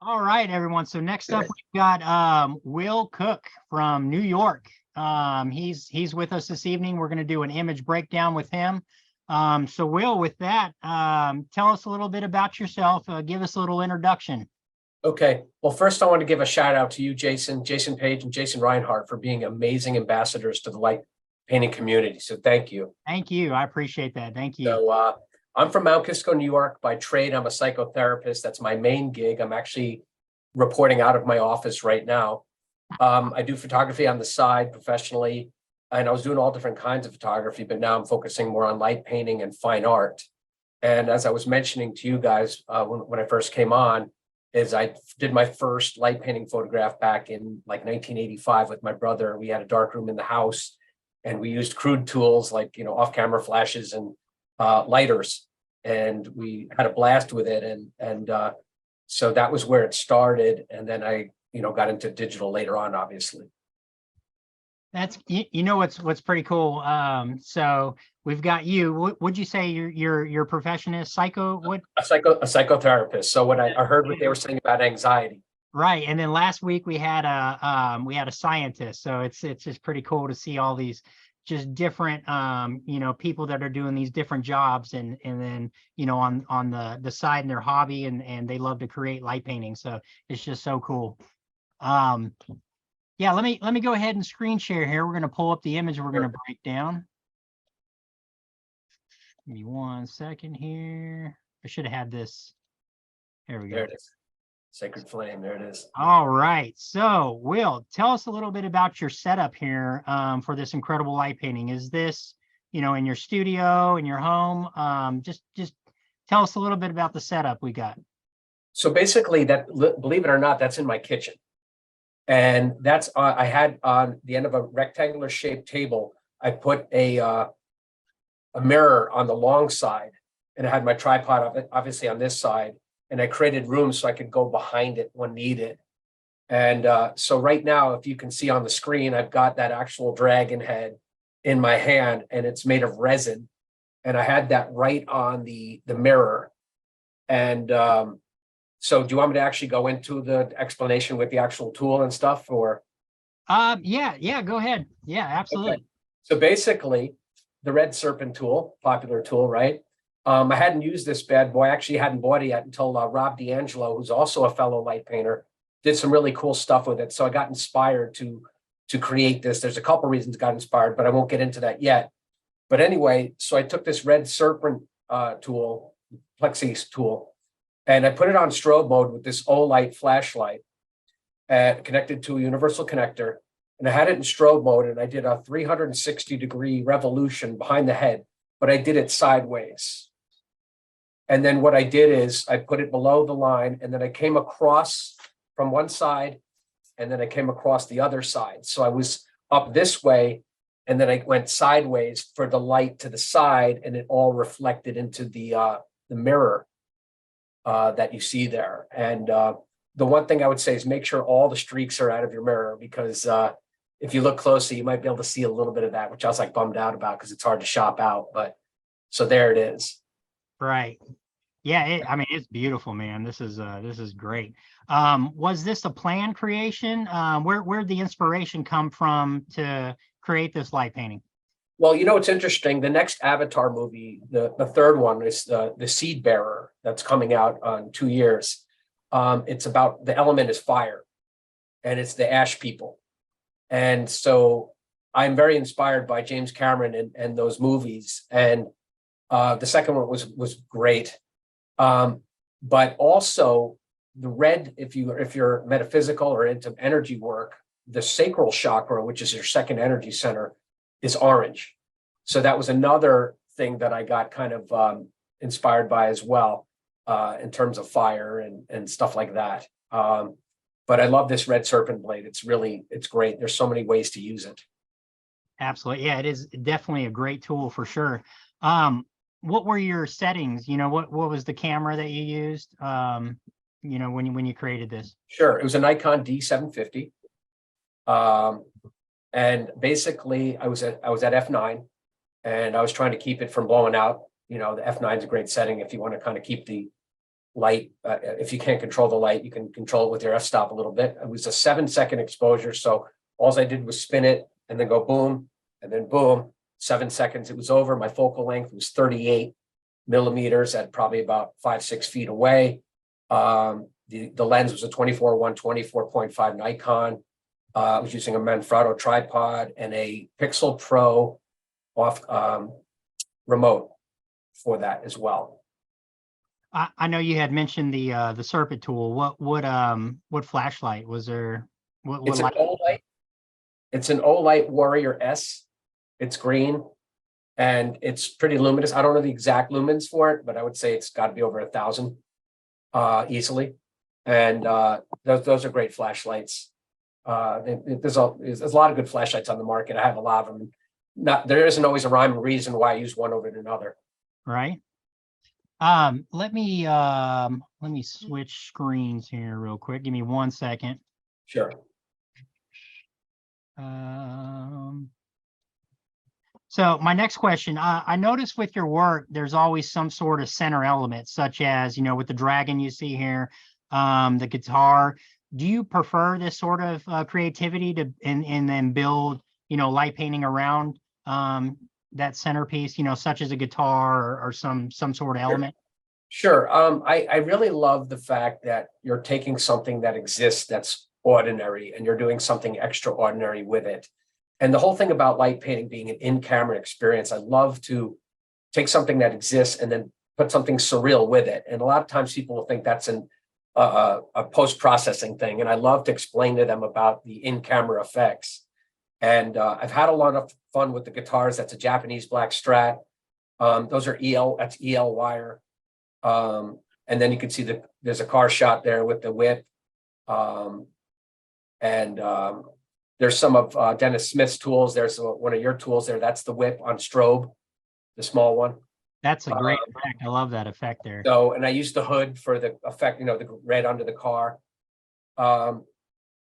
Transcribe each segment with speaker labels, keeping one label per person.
Speaker 1: All right, everyone. So next up, we've got Will Cook from New York. He's with us this evening. We're going to do an image breakdown with him. So Will, with that, tell us a little bit about yourself. Give us a little introduction.
Speaker 2: Okay. Well, first I want to give a shout out to you, Jason Page and Jason Rinehart for being amazing ambassadors to the light painting community. So thank you.
Speaker 1: Thank you. I appreciate that. Thank you.
Speaker 2: So I'm from Mount Kisco, New York. By trade, I'm a psychotherapist. That's my main gig. I'm actually reporting out of my office right now. I do photography on the side professionally, and I was doing all different kinds of photography, but now I'm focusing more on light painting and fine art. And as I was mentioning to you guys when I first came on, is I did my first light painting photograph back in like 1985 with my brother. We had a dark room in the house, and we used crude tools like, off-camera flashes and lighters, and we had a blast with it. And so that was where it started. And then I, got into digital later on, obviously.
Speaker 1: That's what's pretty cool. So we've got you. Would you say your profession is psycho? What?
Speaker 2: A psychotherapist. So when I heard what they were saying about anxiety.
Speaker 1: Right. And then last week we had a scientist. So it's just pretty cool to see all these just different people that are doing these different jobs, and then on the side in their hobby, and they love to create light painting. So it's just so cool. Yeah, let me go ahead and screen share here. We're going to pull up the image we're going to break down. Give me 1 second here. I should have had this. There we go.
Speaker 2: There it is. Sacred Flame. There it is.
Speaker 1: All right. So, Will, tell us a little bit about your setup here for this incredible light painting. Is this, in your studio, in your home? Just tell us a little bit about the setup we got.
Speaker 2: So basically, believe it or not, that's in my kitchen. And that's I had on the end of a rectangular shaped table, I put a mirror on the long side, and I had my tripod obviously on this side, and I created room so I could go behind it when needed. And so right now, if you can see on the screen, I've got that actual dragon head in my hand, and it's made of resin. And I had that right on the mirror. And so do you want me to actually go into the explanation with the actual tool and stuff, or?
Speaker 1: Yeah, go ahead. Yeah, absolutely. Okay.
Speaker 2: So basically, the red serpent tool, popular tool, right? I hadn't used this bad boy. I actually hadn't bought it yet until Rob D'Angelo, who's also a fellow light painter, did some really cool stuff with it. So I got inspired to create this. There's a couple reasons I got inspired, but I won't get into that yet. But anyway, so I took this red serpent tool, Plexi tool, and I put it on strobe mode with this Olight flashlight connected to a universal connector. And I had it in strobe mode, and I did a 360-degree revolution behind the head, but I did it sideways. And then what I did is I put it below the line, and then I came across from one side, and then I came across the other side. So I was up this way, and then I went sideways for the light to the side, and it all reflected into the mirror that you see there. And the one thing I would say is make sure all the streaks are out of your mirror, because if you look closely, you might be able to see a little bit of that, which I was like bummed out about because it's hard to shop out. But so there it is.
Speaker 1: Right. Yeah. I mean, it's beautiful, man. This is great. Was this a planned creation? Where'd the inspiration come from to create this light painting?
Speaker 2: Well, it's interesting. The next Avatar movie, the third one, is the Seed Bearer, that's coming out in 2 years. It's about, the element is fire, and it's the ash people. And so I'm very inspired by James Cameron and those movies. And the second one was great. But also the red, if you're metaphysical or into energy work, the sacral chakra, which is your second energy center, is orange. So that was another thing that I got kind of inspired by as well, in terms of fire and stuff like that. But I love this red serpent blade. It's great. There's so many ways to use it.
Speaker 1: Absolutely. Yeah, it is definitely a great tool for sure. What were your settings? What was the camera that you used, when you created this?
Speaker 2: Sure. It was a Nikon D750. And basically I was at f9, and I was trying to keep it from blowing out. The f9 is a great setting if you want to kind of keep the light. If you can't control the light, you can control it with your f-stop a little bit. It was a 7-second exposure. So all I did was spin it and then go boom, and then boom, 7 seconds. It was over. My focal length was 38 millimeters at probably about 5-6 feet away. The lens was a 24-120 4.5 Nikon. I was using a Manfrotto tripod and a Pixel Pro off remote for that as well.
Speaker 1: I know you had mentioned the Serpent tool. What flashlight was there? What
Speaker 2: It's an
Speaker 1: light?
Speaker 2: Olight. It's an Olight Warrior S. It's green and it's pretty luminous. I don't know the exact lumens for it, but I would say it's got to be over 1,000 easily. And those are great flashlights. There's a lot of good flashlights on the market. I have a lot of them. There isn't always a rhyme and reason why I use one over another.
Speaker 1: Right. Let me switch screens here real quick. Give me 1 second.
Speaker 2: Sure.
Speaker 1: So my next question, I noticed with your work, there's always some sort of center element, such as, with the dragon you see here, the guitar. Do you prefer this sort of creativity and then build, light painting around that centerpiece, such as a guitar or some sort of element?
Speaker 2: Sure. I really love the fact that you're taking something that exists that's ordinary and you're doing something extraordinary with it. And the whole thing about light painting being an in-camera experience, I love to take something that exists and then put something surreal with it. And a lot of times people will think that's a post-processing thing. And I love to explain to them about the in-camera effects. And I've had a lot of fun with the guitars. That's a Japanese black Strat. Those are that's EL wire. And then you can see there's a car shot there with the whip. There's some of Dennis Smith's tools. There's one of your tools there. That's the whip on strobe, the small one.
Speaker 1: That's a great effect. I love that effect there.
Speaker 2: So, and I use the hood for the effect, the red under the car.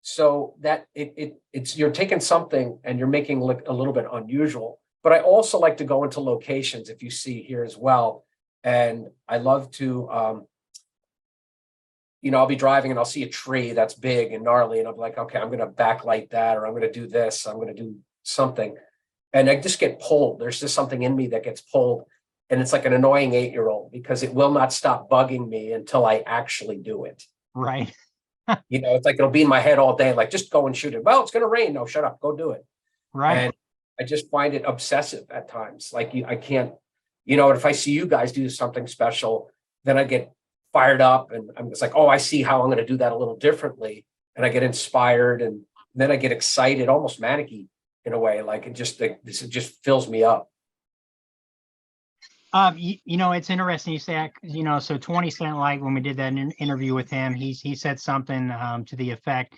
Speaker 2: So that it's you're taking something and you're making it look a little bit unusual. But I also like to go into locations, if you see here as well. And I love to I'll be driving and I'll see a tree that's big and gnarly, and I'm like, okay, I'm going to backlight that, or I'm going to do this, I'm going to do something. And I just get pulled. There's just something in me that gets pulled. And it's like an annoying 8-year-old because it will not stop bugging me until I actually do it.
Speaker 1: Right.
Speaker 2: It's like it'll be in my head all day, like, just go and shoot it. Well, it's going to rain. No, shut up, go do it.
Speaker 1: Right.
Speaker 2: And I just find it obsessive at times. Like I can't, if I see you guys do something special, then I get fired up and I'm just like, oh, I see how I'm going to do that a little differently. And I get inspired and then I get excited, almost manic-y in a way. Like it just fills me up.
Speaker 1: It's interesting you say that, so 20 Cent, like when we did that interview with him, he said something to the effect,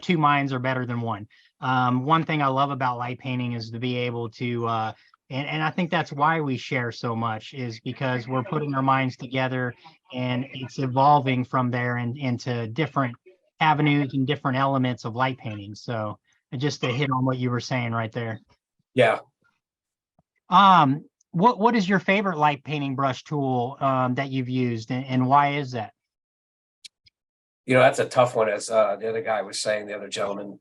Speaker 1: two minds are better than one. One thing I love about light painting is to be able to, and I think that's why we share so much, is because we're putting our minds together and it's evolving from there and into different avenues and different elements of light painting. So just to hit on what you were saying right there.
Speaker 2: Yeah.
Speaker 1: What is your favorite light painting brush tool that you've used, and why is that?
Speaker 2: That's a tough one, as the other guy was saying, the other gentleman.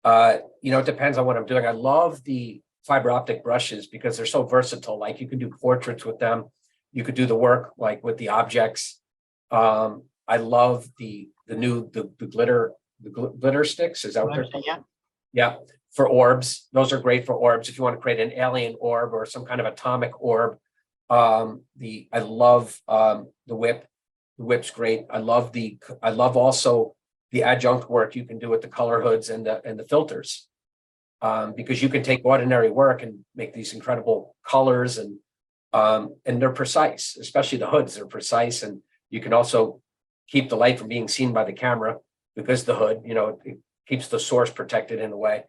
Speaker 2: It depends on what I'm doing. I love the fiber optic brushes because they're so versatile. Like you can do portraits with them. You could do the work like with the objects. I love the glitter sticks. Is that what they're called?
Speaker 1: Yeah.
Speaker 2: Yeah. For orbs. Those are great for orbs. If you want to create an alien orb or some kind of atomic orb. I love the whip. The whip's great. I love also the adjunct work you can do with the color hoods and the filters. Because you can take ordinary work and make these incredible colors and they're precise, especially the hoods are precise. And you can also keep the light from being seen by the camera because the hood, it keeps the source protected in a way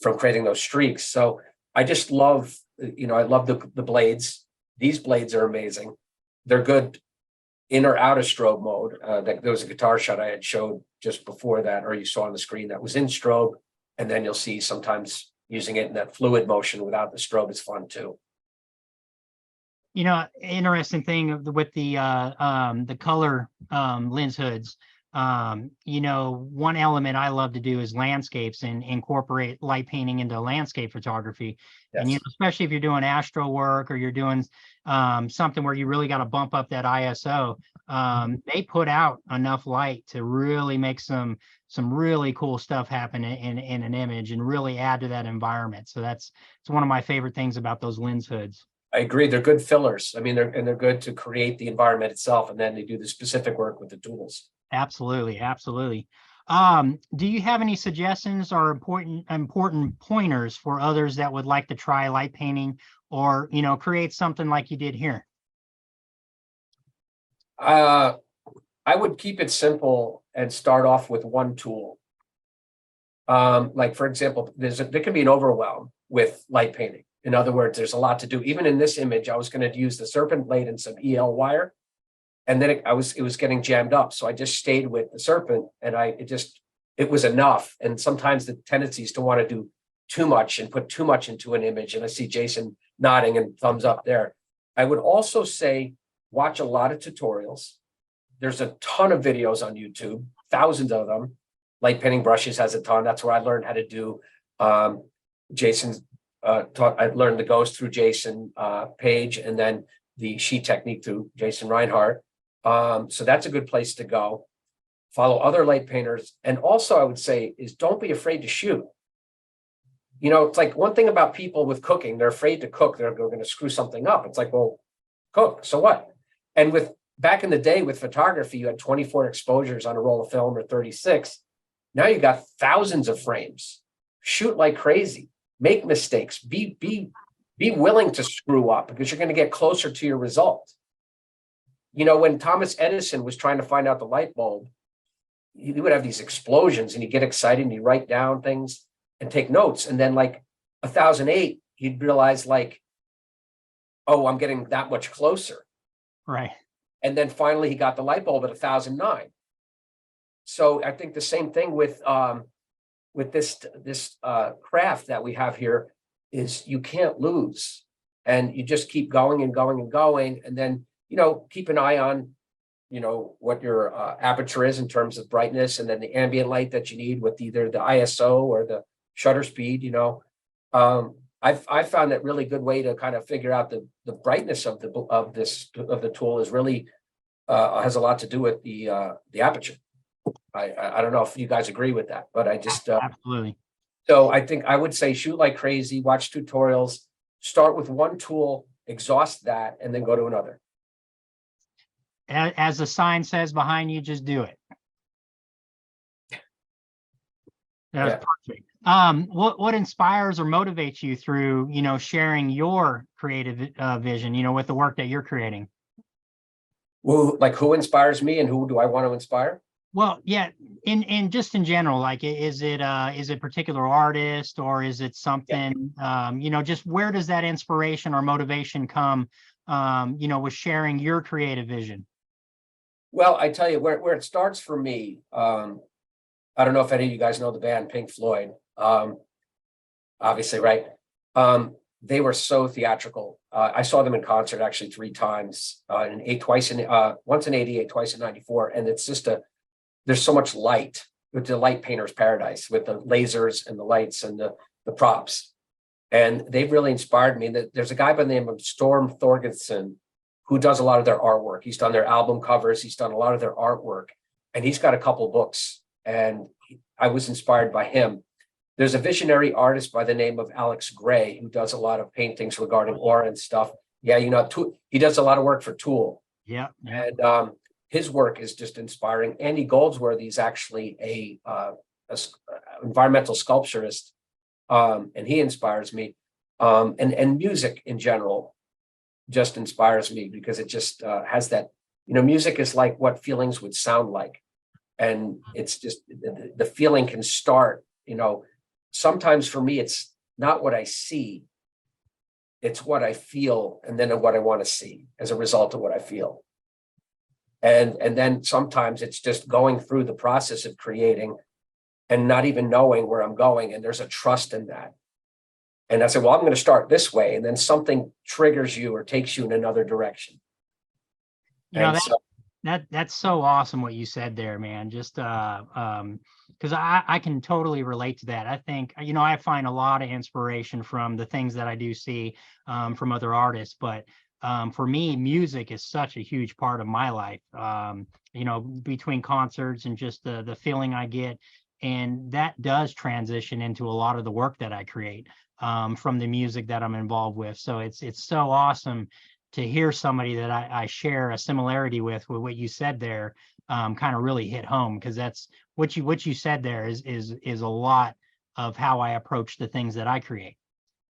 Speaker 2: from creating those streaks. So I just love, I love the blades. These blades are amazing. They're good in or out of strobe mode. There was a guitar shot I had showed just before that, or you saw on the screen, that was in strobe. And then you'll see sometimes using it in that fluid motion without the strobe is fun too.
Speaker 1: Interesting thing with the color lens hoods. One element I love to do is landscapes and incorporate light painting into landscape photography. And
Speaker 2: Yes,
Speaker 1: especially if you're doing astro work or you're doing something where you really got to bump up that ISO, they put out enough light to really make some really cool stuff happen in an image and really add to that environment. So it's one of my favorite things about those lens hoods.
Speaker 2: I agree. They're good fillers. I mean, they're good to create the environment itself, and then they do the specific work with the tools.
Speaker 1: Absolutely, absolutely. Do you have any suggestions or important pointers for others that would like to try light painting or create something like you did here?
Speaker 2: I would keep it simple and start off with one tool. Like for example, there can be an overwhelm with light painting. In other words, there's a lot to do. Even in this image, I was going to use the serpent blade and some EL wire, and then it was getting jammed up. So I just stayed with the serpent, and it was enough. And sometimes the tendency is to want to do too much and put too much into an image. And I see Jason nodding and thumbs up there. I would also say watch a lot of tutorials. There's a ton of videos on YouTube, thousands of them. Light painting brushes has a ton. That's where I learned how to do. Jason's I learned the ghost through Jason page, and then the sheet technique through Jason Rinehart. So that's a good place to go. Follow other light painters. And also I would say is don't be afraid to shoot. It's like one thing about people with cooking, they're afraid to cook. They're going to screw something up. It's like, well, cook, so what? And back in the day with photography, you had 24 exposures on a roll of film or 36. Now you got thousands of frames. Shoot like crazy. Make mistakes. Be willing to screw up because you're going to get closer to your result. When Thomas Edison was trying to find out the light bulb, he would have these explosions and he'd get excited and he'd write down things and take notes. And then like 1008, he'd realize like, oh, I'm getting that much closer.
Speaker 1: Right.
Speaker 2: And then finally he got the light bulb at 1009. So I think the same thing with this craft that we have here is you can't lose, and you just keep going and going and going, and then keep an eye on what your aperture is in terms of brightness, and then the ambient light that you need with either the ISO or the shutter speed. I've found that really good way to kind of figure out the brightness of the tool is really has a lot to do with the aperture. I don't know if you guys agree with that, but I just
Speaker 1: absolutely.
Speaker 2: So I think I would say shoot like crazy, watch tutorials, start with one tool, exhaust that, and then go to another.
Speaker 1: As the sign says behind you, just do it. That's perfect. What inspires or motivates you through sharing your creative vision with the work that you're creating?
Speaker 2: Well, like who inspires me and who do I want to inspire?
Speaker 1: Well, yeah, in just in general, like is it a particular artist or is it something just where does that inspiration or motivation come with sharing your creative vision?
Speaker 2: Well, I tell you where it starts for me. I don't know if any of you guys know the band Pink Floyd. Obviously, right? They were so theatrical. I saw them in concert actually 3 times, once in 88, twice in 94. And it's just there's so much light with the light painter's paradise with the lasers and the lights and the props. And they've really inspired me. There's a guy by the name of Storm Thorgerson who does a lot of their artwork. He's done their album covers. He's done a lot of their artwork, and he's got a couple books, and I was inspired by him. There's a visionary artist by the name of Alex Gray who does a lot of paintings regarding aura and stuff. Yeah, he does a lot of work for Tool.
Speaker 1: Yeah.
Speaker 2: And his work is just inspiring. Andy Goldsworthy is actually a environmental sculpturist, and he inspires me. And music in general just inspires me because it just has that, music is like what feelings would sound like. And it's just, the feeling can start, sometimes for me, it's not what I see, it's what I feel, and then what I want to see as a result of what I feel. And then sometimes it's just going through the process of creating and not even knowing where I'm going. And there's a trust in that. And I said, well, I'm going to start this way. And then something triggers you or takes you in another direction.
Speaker 1: You know,
Speaker 2: And
Speaker 1: that
Speaker 2: so,
Speaker 1: that's so awesome what you said there, man. Just because I can totally relate to that. I think, you know, I find a lot of inspiration from the things that I do see from other artists, but for me, music is such a huge part of my life. You know, between concerts and just the feeling I get, and that does transition into a lot of the work that I create from the music that I'm involved with. So it's so awesome to hear somebody that I share a similarity with what you said there, kind of really hit home, because that's what you said there is a lot of how I approach the things that I create.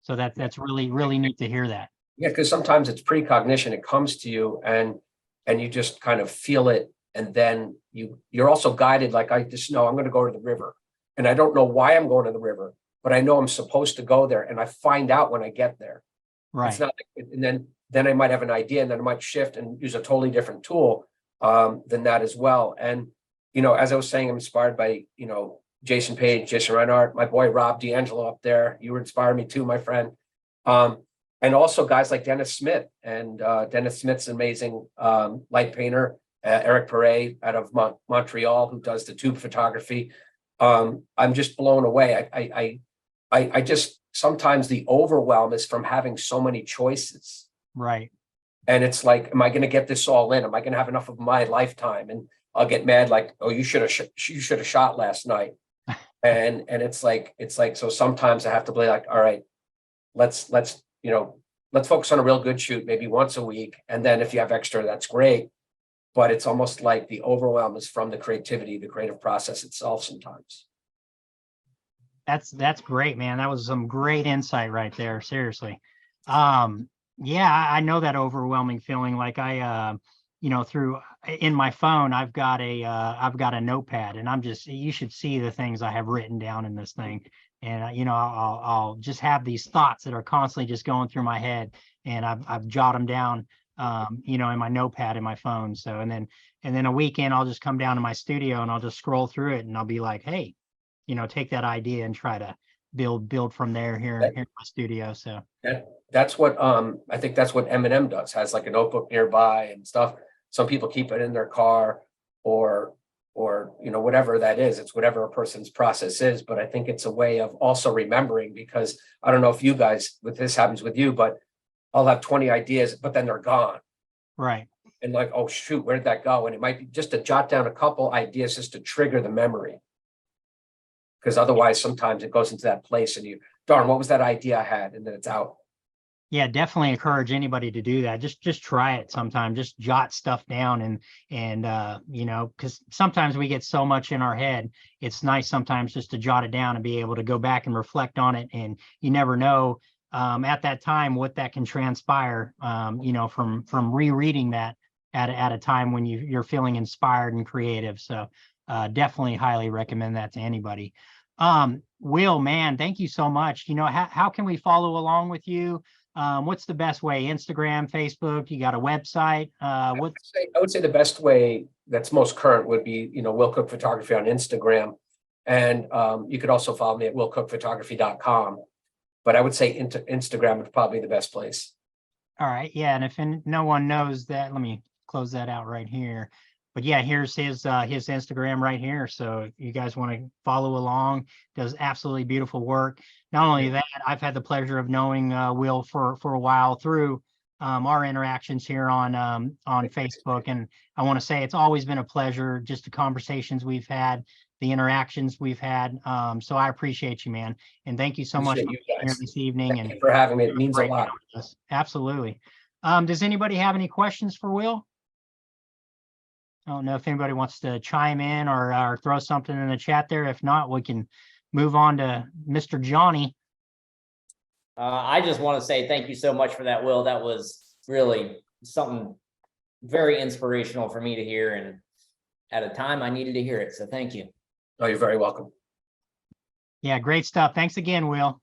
Speaker 1: So that's really neat to hear that.
Speaker 2: yeah, because sometimes it's precognition. It comes to you and you just kind of feel it. And then you're also guided. Like, I just know I'm going to go to the river, and I don't know why I'm going to the river, but I know I'm supposed to go there. And I find out when I get there. It's
Speaker 1: Right.
Speaker 2: not, and then I might have an idea, and then I might shift and use a totally different tool than that as well. And, you know, as I was saying, I'm inspired by, you know, Jason Rinehart, my boy Rob D'Angelo up there. You inspired me too, my friend. And also guys like Dennis Smith, and Dennis Smith's amazing light painter, Eric Perret out of Montreal, who does the tube photography. I'm just blown away. I just, sometimes the overwhelm is from having so many choices.
Speaker 1: Right.
Speaker 2: And it's like, am I going to get this all in? Am I going to have enough of my lifetime? And I'll get mad, like, oh, you should have shot last night. And it's like, so sometimes I have to be like, all right, let's focus on a real good shoot, maybe once a week. And then if you have extra, that's great. But it's almost like the overwhelm is from the creativity, the creative process itself sometimes.
Speaker 1: That's great, man. That was some great insight right there. Seriously. Yeah, I know that overwhelming feeling. Like you know, through in my phone, I've got a notepad, and you should see the things I have written down in this thing. And you know, I'll just have these thoughts that are constantly just going through my head, and I've jot them down, you know, in my notepad in my phone. So, and then a weekend, I'll just come down to my studio and I'll just scroll through it, and I'll be like, hey, you know, take that idea and try to build from there here in my studio. So
Speaker 2: That's what I think that's what Eminem does, has like a notebook nearby and stuff. Some people keep it in their car, or you know, whatever that is. It's whatever a person's process is. But I think it's a way of also remembering, because I don't know if you guys, with this happens with you, but I'll have 20 ideas, but then they're gone.
Speaker 1: right.
Speaker 2: And like, oh shoot, where did that go? And it might be just to jot down a couple ideas just to trigger the memory. Because otherwise sometimes it goes into that place and you, darn, what was that idea I had? And then it's out.
Speaker 1: Yeah, definitely encourage anybody to do that. Just try it sometime. Just jot stuff down, and you know, because sometimes we get so much in our head. It's nice sometimes just to jot it down and be able to go back and reflect on it. And you never know at that time what that can transpire. You know, from rereading that at a time when you're feeling inspired and creative. So definitely highly recommend that to anybody. Will, man, thank you so much. You know, how can we follow along with you? What's the best way? Instagram, Facebook, you got a website?
Speaker 2: I would say the best way that's most current would be, you know, Will Cook Photography on Instagram. And you could also follow me at willcookphotography.com. But I would say Instagram would probably be the best place.
Speaker 1: All right. Yeah. And if no one knows that, let me close that out right here. But yeah, here's his Instagram right here. So if you guys want to follow along, does absolutely beautiful work. Not only that, I've had the pleasure of knowing Will for a while through our interactions here on Facebook. And I want to say it's always been a pleasure, just the conversations we've had, the interactions we've had. So I appreciate you, man. And thank you so much for
Speaker 2: You
Speaker 1: being here
Speaker 2: guys.
Speaker 1: this evening.
Speaker 2: Thank you for having me. It means a lot.
Speaker 1: Absolutely. Does anybody have any questions for Will? I don't know if anybody wants to chime in or throw something in the chat there. If not, we can move on to Mr. Johnny.
Speaker 3: I just want to say thank you so much for that, Will. That was really something very inspirational for me to hear, and at a time I needed to hear it. So thank you.
Speaker 2: Oh, you're very welcome.
Speaker 1: Yeah, great stuff. Thanks again, Will.